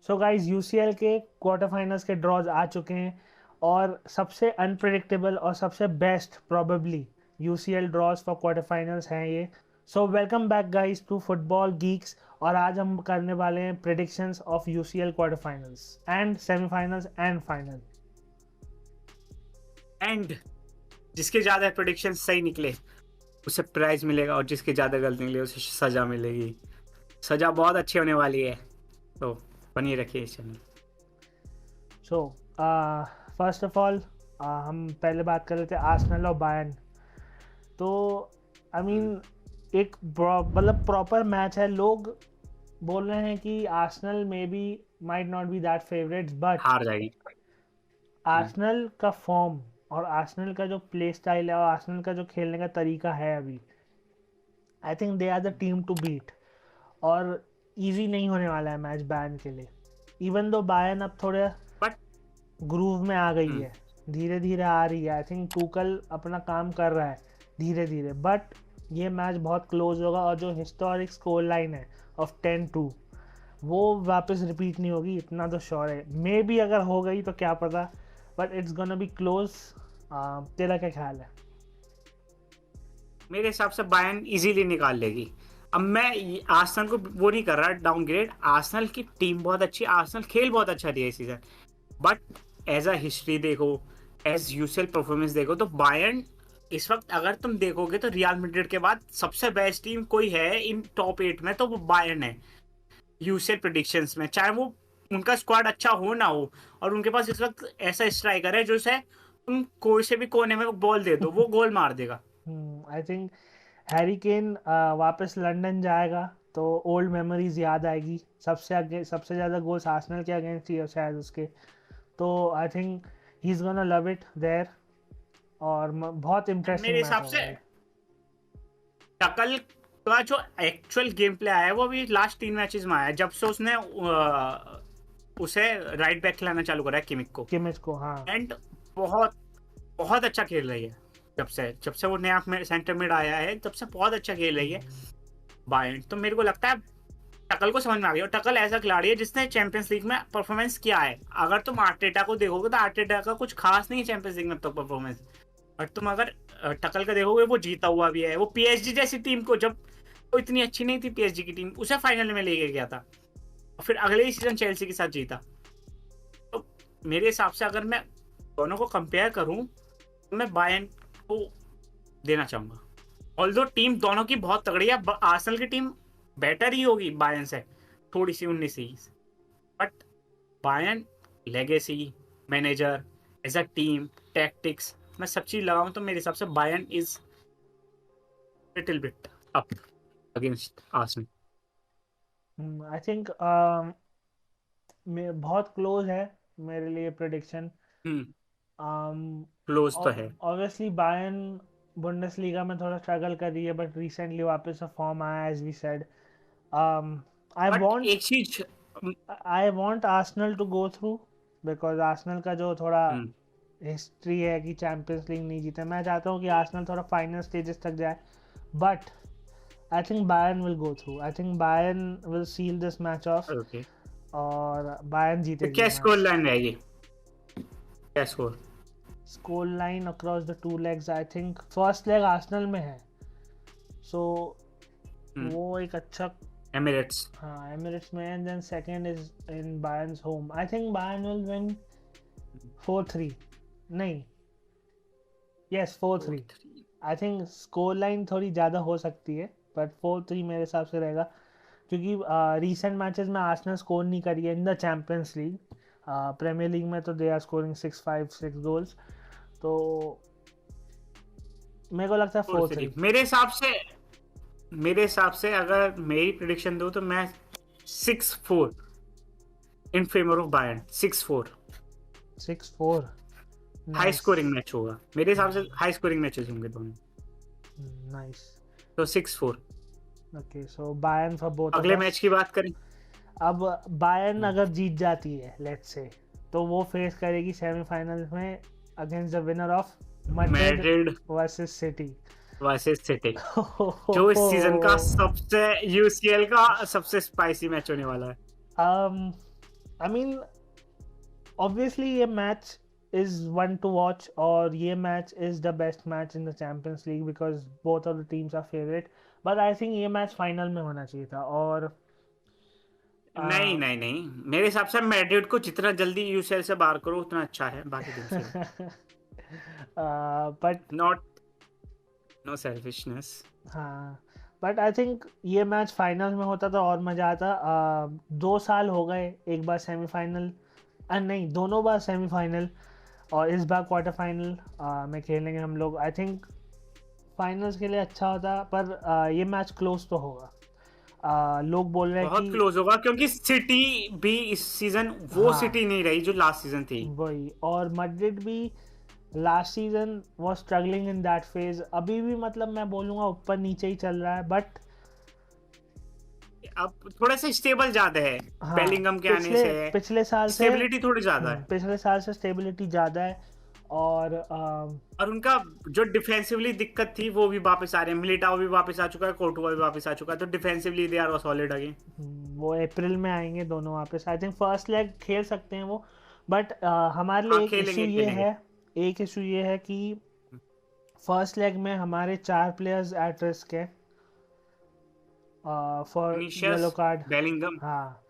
सो guys UCL के quarter finals के draws आ चुके हैं और सबसे अनप्रिडिक्टेबल और सबसे best probably UCL draws for quarter finals हैं ये. So welcome back guys to Football Geeks. और आज हम करने वाले हैं predictions of UCL quarter finals and semifinals and final. And जिसके ज्यादा प्रेडिक्शन सही निकले उसे प्राइज मिलेगा और जिसके ज्यादा गलत निकले उसे सजा मिलेगी. सजा बहुत अच्छी होने वाली है, तो बनी रखिए इस channel. So first of all हम पहले बात कर रहे थे आर्सेनल और बायर्न. तो आई मीन एक मतलब प्रॉपर मैच है. लोग बोल रहे हैं कि Arsenal may be might not be that favourites but हार जाएगी. आर्सेनल का फॉर्म और आर्सेनल का जो प्ले स्टाइल है और आर्सेनल का जो खेलने का तरीका है अभी, I think they are the team to beat. और इजी नहीं होने वाला है मैच बायर्न के लिए. इवन दो बायर्न अब थोड़े बट ग्रूव में आ गई है, धीरे धीरे आ रही है. आई थिंक टूकल अपना काम कर रहा है धीरे धीरे. बट ये मैच बहुत क्लोज होगा और जो हिस्टोरिक स्कोर लाइन है ऑफ 10-2 वो वापस रिपीट नहीं होगी, इतना तो श्योर है. मे बी अगर हो गई तो क्या पता, but it's gonna be close. तेरा क्या ख्याल है? मेरे हिसाब से बायर्न इजीली निकाल लेगी. अब मैं आर्सेनल को वो नहीं कर रहा डाउनग्रेड. आर्सेनल की टीम बहुत अच्छी, आर्सेनल खेल बहुत अच्छा दिया इस season. But as a history देखो, एज यूसीएल परफॉर्मेंस देखो, तो बायर्न इस वक्त अगर तुम देखोगे तो रियल मैड्रिड के बाद सबसे बेस्ट टीम कोई है इन टॉप 8 में तो वो बायर्न है यूसीएल प्रेडिक्शंस में. चाहे वो उनका स्क्वाड अच्छा हो ना हो, और उनके पास इस वक्त ऐसा स्ट्राइकर है जो से तुम कोई से भी कोने में बॉल दे दो वो गोल मार देगा. आई थिंक हैरी केन वापस लंदन जाएगा तो ओल्ड मेमोरीज याद आएगी. सबसे ज़्यादा गोल्स आर्सेनल के अगेंस्ट ही है शायद उसके. तो I think he is gonna love it there. और बहुत इंटरेस्टिंग मेरे मैच हिसाब होगा से ये. टकल का जो एक्चुअल गेम प्ले आया है वो अभी लास्ट 3 मैचेस में आया, जब से उसने उसे राइट बैक खिलाना चालू करा है किमिच को. हाँ, एंड बहुत बहुत अच्छा खेल रही है. जब से वो नया सेंटर मिड आया है तब से बहुत अच्छा खेल रही है बायर्न. तो मेरे को लगता है टकल को समझ में आ गया. और टकल ऐसा खिलाड़ी है जिसने चैंपियंस लीग में परफॉर्मेंस किया है. अगर तुम आर्टेटा को देखोगे तो आर्टेटा का कुछ खास नहीं है चैंपियंस लीग में तो परफॉर्मेंस. बट तुम अगर टकल का देखोगे वो जीता हुआ भी है. वो पीएसजी जैसी टीम को, जब वो इतनी अच्छी नहीं थी पीएसजी की टीम, उसे फाइनल में लेके गया था और फिर अगले ही सीजन चेल्सी के साथ जीता. तो मेरे हिसाब से अगर मैं दोनों को कंपेयर करूं तो मैं बायर्न को देना चाहूंगा. ऑल्दो टीम दोनों की बहुत तगड़ी है. आर्सेनल की टीम बेटर ही होगी बायर्न से थोड़ी सी 19 but Bayern legacy, manager, as a team, tactics, मैं सब चीज लगाऊं तो मेरे हिसाब से Bayern is little bit up against Arsenal. I think बहुत क्लोज है मेरे लिए प्रेडिक्शन. क्लोज तो है. ऑब्वियसली बायर्न बुंडेसलीगा में थोड़ा स्ट्रगल कर रही है बट रिसेंटली वापस से फॉर्म आया एज वी सेड. बट एक चीज I want Arsenal to go through because Arsenal का जो थोड़ा हिस्ट्री है कि चैंपियंस लीग नहीं जीते. मैं चाहता हूँ कि आर्सेनल थोड़ा फाइनल स्टेजेस तक जाए. But I think Bayern will go through. I think Bayern will seal this match of okay. और बायर्न तो जीतेगी. क्या स्कोर लाइन रहेगी? क्या score line across the two legs, I think first leg Arsenal में है सो वो एक अच्छा. एमिरेट्स. हाँ, एमिरेट्स में. And then second is in Bayern's home. I think Bayern will win 4-3. नहीं, yes 4-3. I think score line थोड़ी ज़्यादा हो सकती है बट 4-3 मेरे हिसाब से रहेगा क्योंकि रीसेंट मैचेस में आर्सेनल स्कोर नहीं करी है in the Champions League. Premier League में तो दे आर स्कोरिंग 6-5-6 गोल्स. तो मेरे को लगता है 4-3. मेरे हिसाब से अगर मेरी प्रेडिक्शन दो तो मैं 6-4 in favour of Bayern. 6-4 high scoring match होगा. मेरे हिसाब से हाई स्कोरिंग मैचेस होंगे दोनों. नाइस. तो 6-4. Okay, so Bayern for both. अगले मैच की बात करें. अब बायर्न अगर जीत जाती है लेट्स से तो वो फेस करेगी सेमीफाइनल में against the winner of Madrid versus city. जो इस सीजन का सबसे यूसीएल का सबसे स्पाइसी मैच होने वाला है. आई मीन ऑब्वियसली ये match is one to watch, और ये match is the best match in the Champions League because both of the teams are favorite. But I think ये मैच फाइनल में होना चाहिए था, और नहीं नहीं नहीं, मेरे हिसाब से मैड्रिड को जितना जल्दी यूसीएल से बाहर करो उतना अच्छा है बाकी टीम से। But not, no selfishness. हाँ, बट आई थिंक ये मैच फाइनल में होता तो और मज़ा आता। 2 साल हो गए, एक बार सेमीफाइनल, नहीं दोनों बार सेमीफाइनल, और इस बार क्वार्टर फाइनल में खेलेंगे हम लोग। आई थिंक फाइनल्स के लिए अच्छा होता, पर ये मैच क्लोज तो होगा। लोग बोल रहे हैं बहुत कि क्लोज होगा क्योंकि सिटी भी इस सीजन वो हाँ सिटी नहीं रही जो लास्ट सीजन थी। वही, और मैड्रिड भी last season was struggling in that phase. अभी भी मतलब मैं बोलूँगा ऊपर नीचे ही चल रहा है, बट अब थोड़ा सा स्टेबल ज्यादा है हाँ, बेलिंगम के आने पिछले से, पिछले साल से स्टेबिलिटी थोड़ी ज्यादा है। पिछले साल से स्टेबिलिटी ज़्यादा है, और और उनका जो डिफेंसिवली दिक्कत थी वो भी वापस आ रहे हैं, मिलिटाओ भी वापस आ चुका है, कोर्टुआ भी वापस आ चुका है, तो defensively they are solid again. वो अप्रैल में आएंगे दोनों वापस। आई थिंक फर्स्ट लेग खेल सकते हैं वो, बट हमारे हाँ लिए एक इशू खेलेंगे ये खेलेंगे। है, एक इशू ये है कि फर्स्ट लेग में हमारे 4 प्लेयर्स एट रिस्क है for Vinicius, yellow card. Bellingham. हाँ,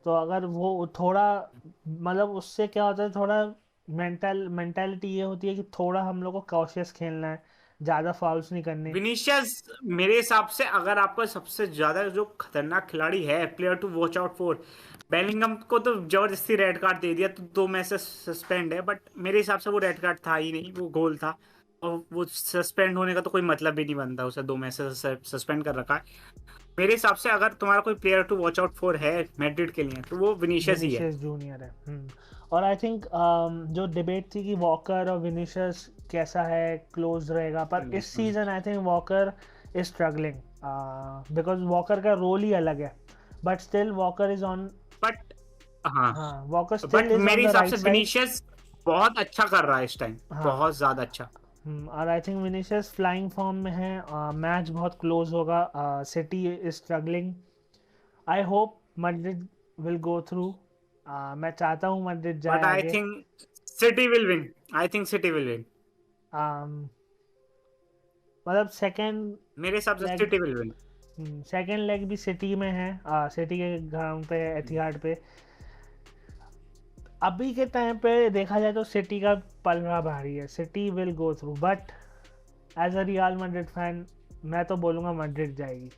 तो अगर वो थोड़ा, मतलब उससे क्या होता है, थोड़ा मेंटालिटी ये होती है कि थोड़ा हम लोग को कॉशियस खेलना है, ज़्यादा फाउल्स नहीं करने। विनीशियस मेरे हिसाब से अगर आपका सबसे ज्यादा जो खतरनाक खिलाड़ी है, player to watch out for, Bellingham को तो जबरदस्ती रेड कार्ड दे दिया तो 2 मैच से सस्पेंड है, बट मेरे हिसाब से वो रेड कार्ड था ही नहीं, वो गोल था। और वो सस्पेंड होने का तो कोई मतलब भी नहीं बनता, उसे 2 मैच से सस्पेंड कर रखा है। मेरे हिसाब से अगर तुम्हारा कोई player to watch out for है मैड्रिड के लिए तो वो विनीशियस ही है। विनीशियस जूनियर है। और आई थिंक जो डिबेट थी कि वॉकर और विनीशियस कैसा है, क्लोज रहेगा, पर इस season I think walker is struggling because walker का रोल ही अलग है, but still walker is on. But हाँ, हाँ, वॉकर बट स्टिल इज मेरे ऑन द हिसाब राइट से साइड। विनीशियस बहुत अच्छा कर रहा है इस टाइम, हाँ, बहुत ज्यादा अच्छा। और I think Vinicius flying form में है। मैच बहुत क्लोज होगा। City is struggling. I hope Madrid will go through. मैं चाहता हूँ मैड्रिड जाए बट आई आगे। Think City will win, I think City will win. um, मतलब सेकेंड मेरे हिसाब से leg city will win. Second leg भी सिटी में है, सिटी के ग्राउंड पे, एथिहाड पे। अभी के टाइम पे देखा जाए तो सिटी का पलड़ा भारी है, City will go through, but as a Real Madrid fan मैं तो बोलूँगा मैड्रिड जाएगी।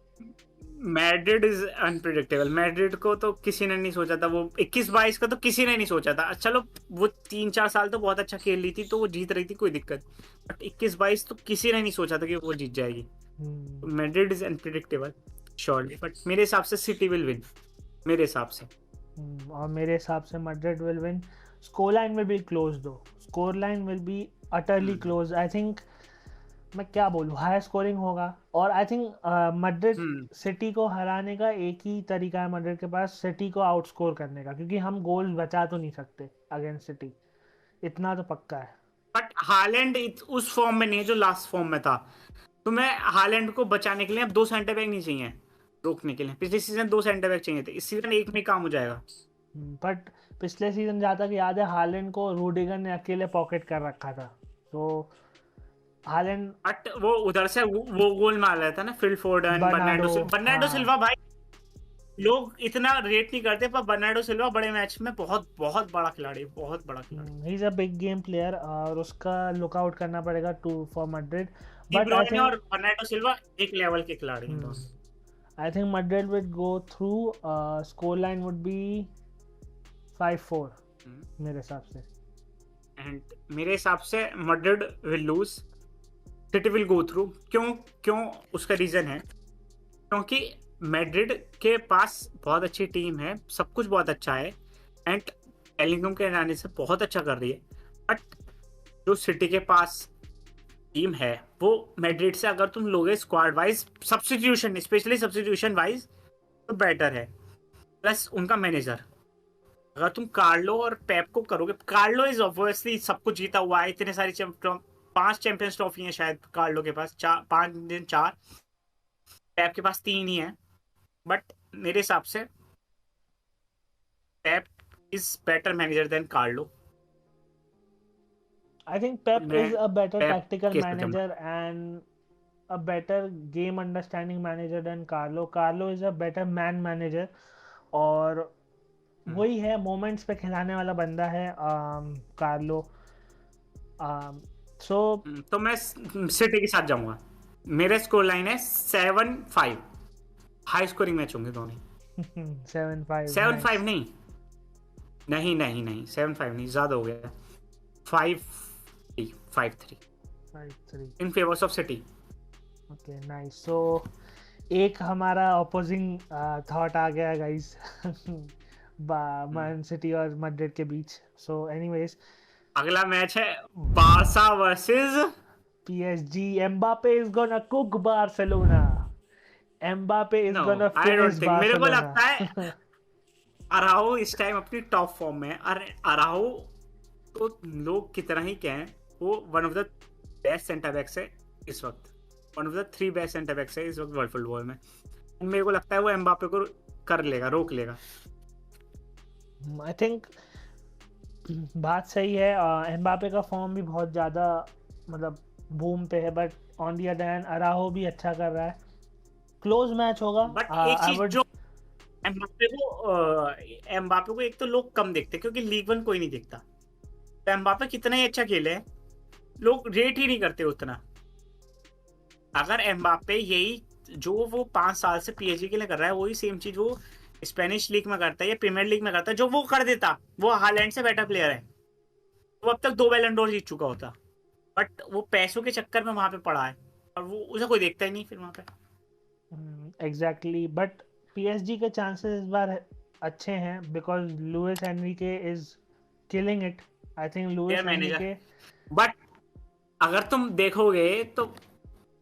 मैड्रिड इज अनप्रिडिक्टेबल, मैड्रिड को तो किसी ने नहीं सोचा था, वो 21-22 का तो किसी ने नहीं सोचा था। चलो वो 3-4 साल तो बहुत अच्छा खेल रही थी तो वो जीत रही थी, कोई दिक्कत, बट 21-22 तो किसी ने नहीं सोचा था कि वो जीत जाएगी। Madrid is unpredictable surely, but मेरे हिसाब से सिटी विल विन, मेरे हिसाब से। और मेरे हिसाब से Madrid will win. Score line will be close दो, score line will be utterly close. I think, मैं क्या बोलूँ, हाई स्कोरिंग होगा। और आई थिंक मैड्रिड सिटी को हराने का एक ही तरीका है मैड्रिड के पास, सिटी को आउटस्कोर करने का, क्योंकि हम गोल बचा तो नहीं सकते अगेंस्ट सिटी, इतना तो पक्का है। बट हालैंड उस फॉर्म में नहीं है जो लास्ट फॉर्म में था, तो मैं हालैंड को बचाने के लिए अब 2 सेंटर बैक नहीं चाहिए रोकने के लिए। पिछले सीजन 2 सेंटर बैक चाहिए थे, इस सीजन एक में काम हो जाएगा। बट पिछले सीजन जहाँ तक याद है, हालैंड को रूडिगर ने अकेले पॉकेट कर रखा था, तो हालैंड बट वो उधर से वो गोल मार रहा था ना, फिल फोर्डन, बर्नार्डो। बर्नार्डो हाँ, सिल्वा भाई, लोग इतना रेट नहीं करते पर बर्नार्डो सिल्वा बड़े मैच में बहुत बहुत बड़ा खिलाड़ी, बहुत बड़ा खिलाड़ी। He is a big game player, और उसका लुकआउट करना पड़ेगा to for Madrid. De but I Bruyne think और बर्नार्डो सिल्वा एक लेवल के खिलाड़ी हैं दोनों। I think Madrid will go through. Score line would be 5-4 मेरे हिसाब से। एंड मेरे हिसाब से Madrid will lose, City will go through. क्यों क्यों उसका रीजन है, क्योंकि मैड्रिड के पास बहुत अच्छी टीम है, सब कुछ बहुत अच्छा है, एंड बेलिंगम के आने से बहुत अच्छा कर रही है। बट जो सिटी के पास टीम है वो मैड्रिड से अगर तुम लोगे squad wise, substitution specially substitution wise, तो बेटर है। प्लस उनका मैनेजर, अगर तुम कार्लो और पेप को करोगे, कार्लो इज ऑब्वियसली सब कुछ जीता हुआ है, इतने सारी 5 चैंपियंस ट्रॉफी है शायद कार्लो के पास, 4, पेप के पास 3 ही है। बट मेरे हिसाब से Pep is better manager than Carlo. I think Pep मैं is a better Pep tactical के साथ जाऊंगा। manager and a better game understanding manager than Carlo. Carlo is a better man manager और हम्म, वही है मोमेंट्स पे खिलाने वाला बंदा है कार्लो। सो तो मैं सिटी के साथ जाऊंगा। मेरे स्कोर लाइन है 7-5। हाई स्कोरिंग मैच होंगे दोनों। 7-5 7-5 नाइस। नहीं, नहीं नहीं नहीं, 7-5 नहीं, ज्यादा हो गया। 5-3 5-3 in favours of City. Okay nice. So एक हमारा ऑपोजिंग थॉट आ गया गाइस मैन सिटी और मैड्रिड के बीच। सो एनीवेज अगला मैच है Barca versus. PSG, Mbappe is gonna cook Barcelona. Mbappe is no, gonna I finish don't think, मेरे को Barcelona. लगता है अराहो इस टाइम अपनी टॉप फॉर्म में है। अरे अराहो तो लोग कितना ही कहें, वो one of the best centre backs है इस वक्त। One of the 3 best centre backs है इस वक्त वर्ल्ड फुटबॉल में। मेरे को लगता है वो एम्बापे को कर लेगा, रोक लेगा। आई थिंक बात सही है। एम्बापे का फॉर्म भी बहुत ज़्यादा मतलब बूम पे है, but on the other hand Araujo भी अच्छा कर रहा है। क्लोज मैच होगा। बट एक आई चीज वुड जो एम्बापे को एक तो लोग कम देखते हैं क्योंकि लीग वन कोई नहीं देखता। तो एम्बापे कितना ही अच्छा खेले, लोग रेट ही नहीं करते उतना। अगर एम्बापे यही जो वो 5 साल से पीएसजी के लिए कर रहा है, वही सेम चीज वो स्पेनिश लीग में करता है या प्रीमियर लीग में करता है, जो वो कर देता, वो हालैंड से बेटर प्लेयर है, वो अब तक 2 बैलन डोर जीत चुका होता। बट वो पैसों के चक्कर में वहां पे पड़ा है और वो उसे कोई देखता ही नहीं फिर वहां पे। एग्जैक्टली, बट PSG के चांसेस इस बार अच्छे हैं because Luis Enrique is killing it. I think player Luis manager. Enrique but अगर तुम देखोगे तो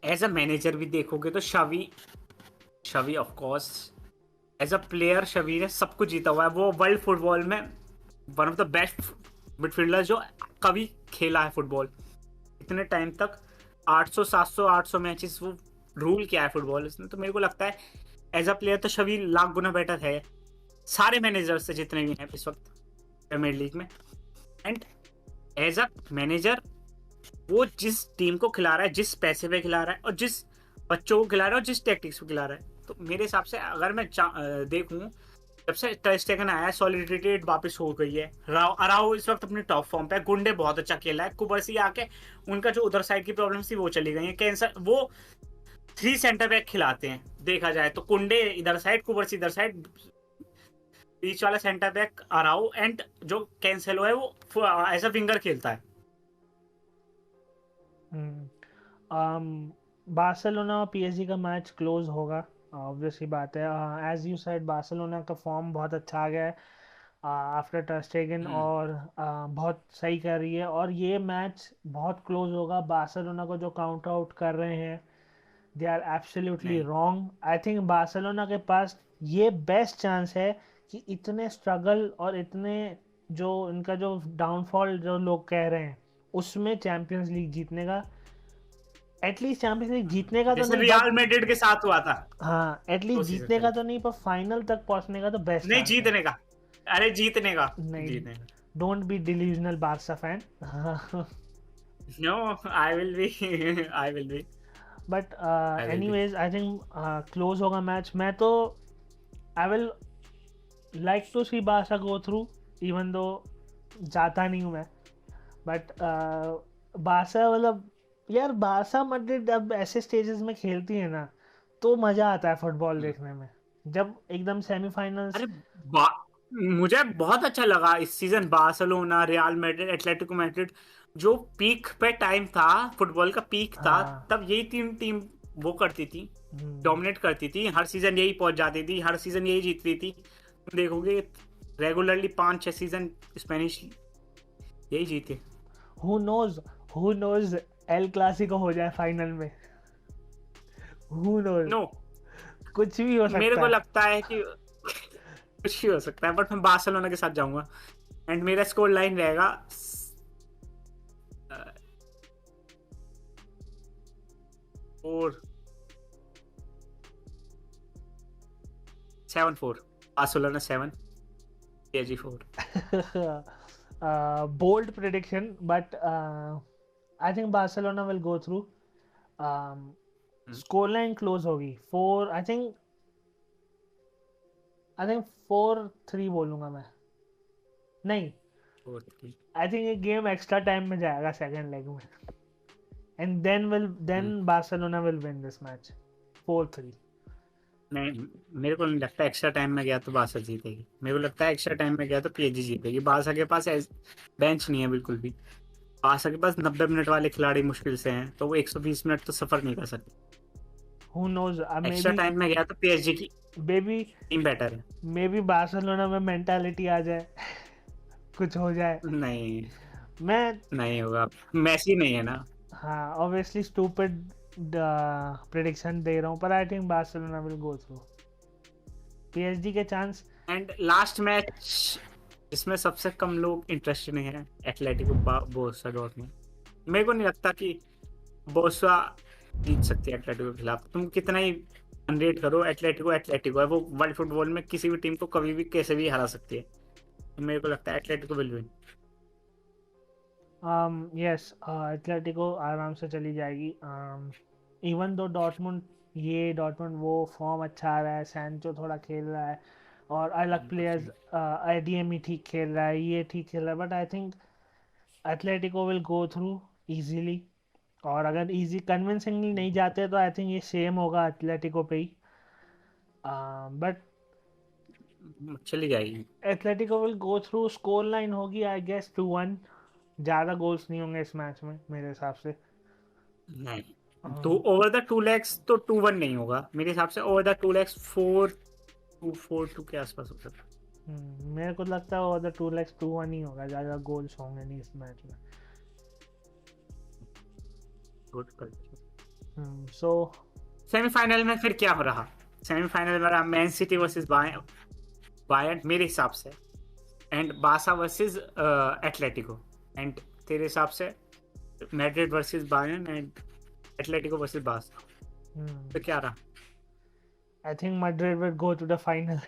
एज अ मैनेजर भी देखोगे तो Xavi Xavi of course as a player Xavi ने सब कुछ जीता हुआ है। वो वर्ल्ड फुटबॉल में one of the best midfielder जो कभी खेला है फुटबॉल इतने टाइम तक। 800 700 800 मैचेस वो रूल किया है फुटबॉल इसने। तो मेरे को लगता है एज अ प्लेयर तो शवी लाख गुना बेटर है सारे मैनेजर से जितने भी हैं इस वक्त प्रीमियर लीग में। एंड एज अ मैनेजर वो जिस टीम को खिला रहा है, जिस पैसे पे खिला रहा है और जिस बच्चों को खिला रहा है और जिस टैक्टिक्स को खिला रहा है, तो मेरे हिसाब से अगर मैं देखूं, जब से टर स्टेगन आया है सॉलिडिटी वापस हो गई है। अराओ इस वक्त अपनी टॉप फॉर्म पे है। गुंडे बहुत अच्छा खेला है। कुबरसी आके उनका जो उधर साइड की प्रॉब्लम थी वो चली गई है। कैंसर वो 3 सेंटर बैक खिलाते हैं देखा जाए तो। कुंडे इधर साइड, कुबरसी इधर साइड, बीच वाला सेंटर बैक अराओ, एंड जो कैंसेलो है वो एज अ विंगर खेलता है। बार्सिलोना और PSG का मैच क्लोज होगा, ऑब्वियसली बात है। एज यू सेड बार्सिलोना का फॉर्म बहुत अच्छा आ गया है आफ्टर टर स्टेगन हम्म, और बहुत सही कर रही है और ये मैच बहुत क्लोज होगा। बार्सिलोना को जो काउंट आउट कर रहे हैं दे आर एब्सोल्युटली नहीं रॉन्ग। आई थिंक बार्सिलोना के पास ये बेस्ट चांस है कि इतने स्ट्रगल और इतने जो इनका जो डाउनफॉल जो लोग कह रहे हैं उसमें चैंपियंस लीग जीतने का, एटलीस्ट चैंपियंस लीग जीतने का तो जैसे नहीं बट रियल मैड्रिड के साथ हुआ था हाँ एटलीस्ट 2 सीजन जीतने का पहले। तो नहीं पर फाइनल तक पहुंचने का तो बेस्ट नहीं चांस है। जीतने का, अरे जीतने का, नहीं, जीतने का। Don't be delusional Barca fan. No, I will be I will be but I will be anyways I think close होगा मैच। मैं तो I will like to see Barca go through even though जाता नहीं हूँ मैं, बट बारसा मतलब यार बारसा मैड्रिड अब ऐसे स्टेजेस में खेलती है ना तो मज़ा आता है फुटबॉल देखने में, जब एकदम सेमीफाइनल्स। अरे मुझे बहुत अच्छा लगा इस season. Barcelona, real Madrid, Atletico Madrid जो पीक पे टाइम था, फुटबॉल का पीक था, हाँ। तब यही तीन टीम वो करती थी, डोमिनेट करती थी। हर सीजन यही पहुंच जाती थी, हर सीजन यही जीतती थी। तुम देखोगे रेगुलरली 5-6 सीजन स्पेनिश यही जीते। हु नोज एल क्लासिको हो जाए फाइनल में। हु नोज, नो, कुछ भी हो मेरे सकता को है। लगता है कि कुछ भी हो सकता है, बट मैं बार्सिलोना के साथ जाऊंगा। एंड मेरा स्कोर लाइन रहेगा 7-4। Barcelona 7, PSG 4. Bold prediction, but I think Barcelona will go through. Hmm. Scoreline close होगी 4. I think 4-3 बोलूंगा मैं. नहीं, 4-3. I think ये गेम एक्स्ट्रा टाइम में जाएगा सेकंड लेग में. And then Barcelona will win this match 4-3. नहीं, मेरे को नहीं लगता एक्स्ट्रा टाइम में गया तो बारसा जीतेगी। मेरे को लगता है एक्स्ट्रा टाइम में गया तो PSG जीतेगी। बारसा के पास बेंच नहीं है बिल्कुल भी। बारसा के पास 90 मिनट वाले खिलाड़ी मुश्किल से हैं, तो वो 120 मिनट तो सफर नहीं कर सकते। Who knows? एक्स्ट्रा टाइम में गया तो PSG की Maybe टीम बेटर है। maybe बार्सिलोना में मेंटालिटी आ जाए, कुछ हो जाए. नहीं, मैं नहीं होगा, मैसी नहीं है ना। हाँ, ऑब्वियसली स्टूपिड प्रेडिक्शन दे रहा हूँ, पर I think Barcelona will go through. PSG के चांस. एंड लास्ट मैच जिसमें सबसे कम लोग इंटरेस्टेड नहीं है, एटलेटिको बोरुसिया डॉर्टमुंड। मेरे को नहीं लगता कि बोरुसिया जीत सकती है एटलेटिको के खिलाफ। तुम कितना ही अनरेट करो, एटलेटिको एटलेटिको है, वो वर्ल्ड फुटबॉल में किसी भी टीम को कभी भी कैसे भी हरा सकती है। तो मेरे को लगता है Atletico will win. Yes, Atletico आराम से चली जाएगी. इवन दो डॉर्टमुंड वो फॉर्म अच्छा आ रहा है, सैंचो थोड़ा खेल रहा है, और अलग प्लेयर्स, ADM ठीक खेल रहा है, ये ठीक खेल रहा है, but I think Atletico will go through easily. और अगर इजी कन्विंसिंगली नहीं जाते तो आई थिंक ये सेम होगा एटलेटिको पे ही. बट चली जाएगी। Atletico will go through. Score line होगी आई गेस 2-1. ज़्यादा गोल्स नहीं होंगे इस मैच में मेरे हिसाब से. नहीं, तो ओवर द 2 लैक्स तो 2-1 नहीं होगा मेरे हिसाब से। ओवर द 2 लैक्स 4-2 के आसपास हो सकता है। मेरे को लगता है ओवर द 2 लैक्स 2-1 ही होगा. ज़्यादा गोल्स होंगे नहीं इस मैच में. सो सेमीफाइनल में फिर क्या हो रहा? सेमीफाइनल में रहा मैन सिटी वर्सेस बायर्न मेरे हिसाब से, and Barca versus Atletico, and तेरे हिसाब से Madrid versus Bayern and Atletico versus Barca. तो क्या रहा? I think Madrid will go to the final.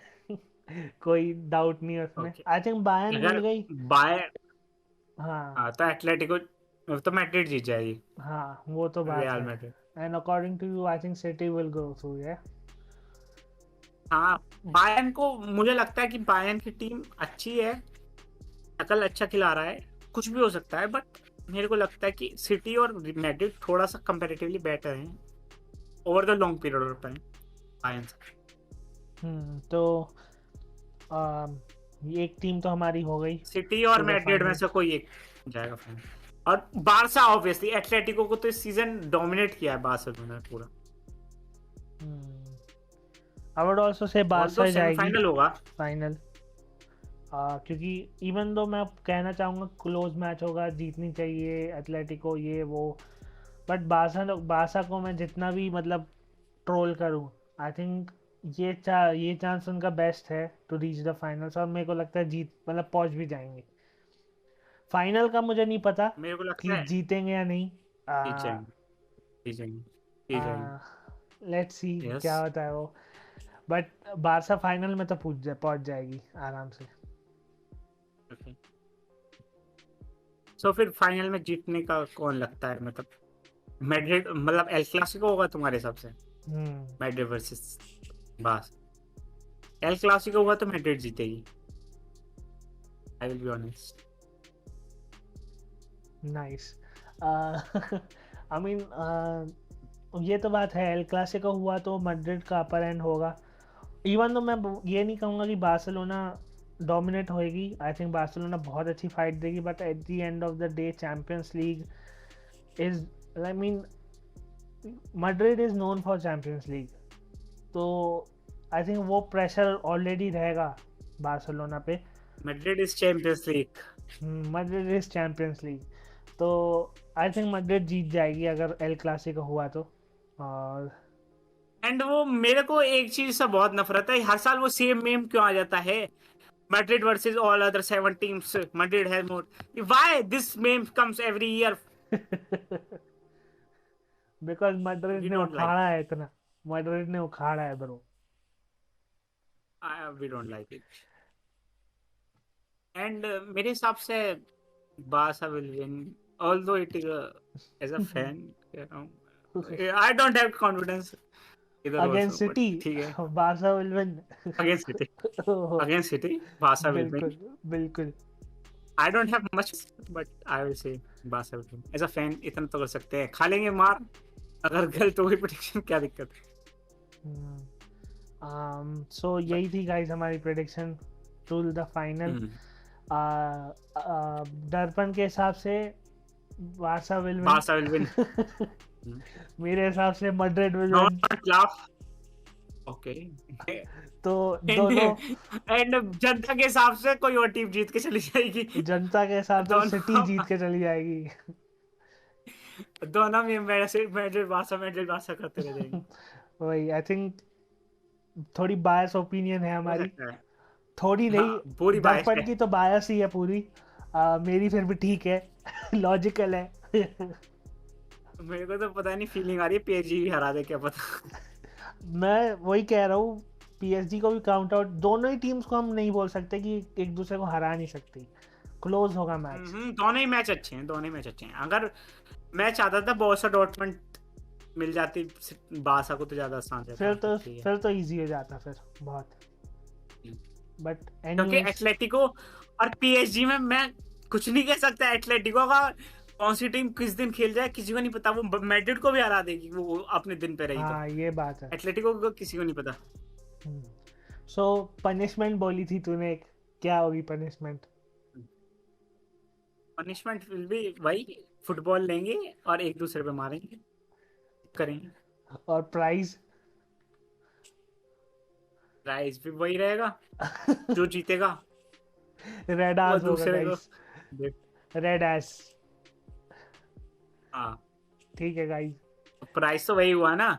कोई डाउट नहीं है उसमें. आई थिंक बायर्न मिल गई. बायर्न हाँ, तो एटलेटिको तो मैड्रिड जीत जाएगी। हाँ, वो तो बात रियल है. Madrid. And according to you I think City will go through. या हाँ, बायर्न को मुझे लगता है कि बायर्न की टीम अच्छी है, अकल अच्छा खिला रहा है, कुछ भी हो सकता है, बट मेरे को लगता है कि सिटी और मैड्रिड थोड़ा सा कंपैरेटिवली बेटर हैं over the long period of time Bayern से। तो ये एक टीम तो हमारी हो गई. सिटी और मैड्रिड में से कोई एक जाएगा फाइनल। और बारसा ऑब्वियसली, एटलेटिको को तो इस सीजन डोमिनेट किया है बार्सिलोना ने पूरा। I would also say Barça जाएगी फाइनल होगा फाइनल. क्योंकि इवन दो मैं कहना चाहूँगा क्लोज मैच होगा, जीतनी चाहिए एटलेटिको ये वो, बट बारसा को मैं जितना भी मतलब ट्रोल करूँ, आई थिंक ये चांस उनका बेस्ट है टू रीच द फाइनल्स. और मेरे को लगता है जीत मतलब पहुँच भी जाएंगे. फाइनल का मुझे नहीं पता मेरे को लगता कि है जीतेंगे या नहीं. लेट्स सी क्या होता है वो. बट बारसा फाइनल में तो पहुंच जाएगी आराम से. सो फिर फाइनल में जीतने का कौन लगता है? मतलब मैड्रिड, मतलब एल क्लासिको होगा तुम्हारे हिसाब से? Madrid versus Barça, El Clasico होगा तो मैड्रिड जीतेगी। आई will be honest. Nice. I mean ये तो बात है, एल क्लासिको हुआ तो मैड्रिड का अपर एंड होगा. इवन तो मैं ये नहीं कहूँगा कि बार्सिलोना डोमिनेट होएगी. आई थिंक बार्सिलोना बहुत अच्छी फाइट देगी, but at the end of the day champions league is, I mean Madrid is known for champions league. तो आई थिंक वो प्रेशर ऑलरेडी रहेगा बार्सिलोना पे. Madrid is champions league. Madrid is champions league. तो I think Madrid जीत जाएगी अगर El Clasico हुआ तो. और एंड वो मेरे को एक चीज से बहुत नफरत है, हर साल वो सेम मेम क्यों आ जाता है? Madrid versus all other 7 teams, Madrid has more. Why this meme comes every year? Because Madrid ने उखाड़ा है इतना. मैड्रिड ने उखाड़ा है bro. We don't like it. And मेरे हिसाब से Barca will win, although it is as a fan I don't have confidence इधर आल्सो, अगेंस्ट बट सिटी ठीक है। Barca will win. Against City, against City Barca will win. बिल्कुल बिल्कुल। आई don't have much but I will say Barca will win. As a fan इतना तो कर सकते हैं, खा लेंगे मार अगर गलत हो गई प्रेडिक्शन, क्या दिक्कत है। सो यही थी गाइस हमारी प्रेडिक्शन टू द फाइनल। दर्पण के हिसाब से Barca will Barça will win. Win. मेरे हिसाब से Madrid will win. Don't laugh. Okay. तो दोनों एंड जनता के हिसाब से कोई और टीम जीत के चली जाएगी। जनता के हिसाब से सिटी जीत के चली जाएगी। दोनों में मैड्रिड बारसा करते रह जाएंगे। वही आई थिंक थोड़ी बायस ओपिनियन है हो हमारी, सकता है। थोड़ी हाँ, नहीं, पूरी बायस दर्पण है। की तो बायस ही है पूरी। मेरी फिर भी ठीक है, लॉजिकल है। मेरे को तो पता नहीं, फीलिंग आ रही है पीएसजी भी हरा दे, क्या पता। मैं वही कह रहा हूँ, पीएसजी को भी काउंट आउट, दोनों ही टीम्स को हम नहीं बोल सकते कि एक दूसरे को हरा नहीं सकती, क्लोज होगा मैच। दोनों ही मैच अच्छे हैं, दोनों ही मैच अच्छे हैं। अगर मैच आता था बोरुसिया डॉर्टमुंड मिल जाती बारसा को तो ज्यादा आसान रहता। फिर तो इजी हो जाता फिर बहुत। बट क्योंकि एनीवेज एथलेटिको और पीएसजी में मैं कुछ नहीं कह सकता। एथलेटिको का कौन सी टीम किस दिन खेल जाए किसी को नहीं पता, वो मैड्रिड को भी हरा देगी वो अपने दिन पे रही तो। हाँ ये बात है। एथलेटिको को किसी को नहीं पता। सो पनिशमेंट बोली थी तूने, क्या होगी पनिशमेंट? पनिशमेंट विल बी वही, फुटबॉल लेंगे और एक दूसरे पे मारेंगे करेंगे। और प्राइज? प्राइज भी वही रहेगा, जो जीतेगा रेड वो आस होगा दूसरे को। गाइस, रेड आस। हाँ, ठीक है गाइस, प्राइस तो वही हुआ ना,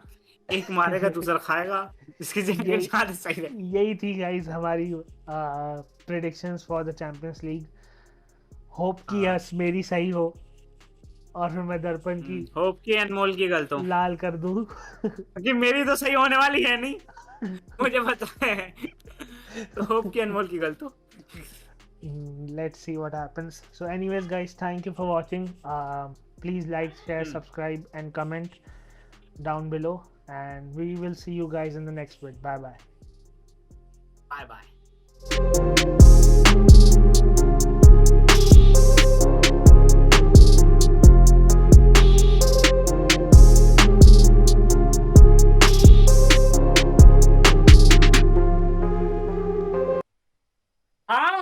एक मारेगा दूसरा खाएगा, इसकी जगह यही ज्यादा सही है। यही थी गाइस हमारी predictions for the Champions league. Hope कि हाँ। यस मेरी सही हो और फिर मैं दर्पण की होप की अनमोल की गलत हो, लाल कर दूं। क्योंकि मेरी तो सही होने वाली है नहीं, मुझे पता है। तो होप की अनमोल की गलत हो। Let's see what happens. So anyways guys, thank you for watching. Please like, share, subscribe and comment down below, and we will see you guys in the next vid. Bye bye. Bye bye.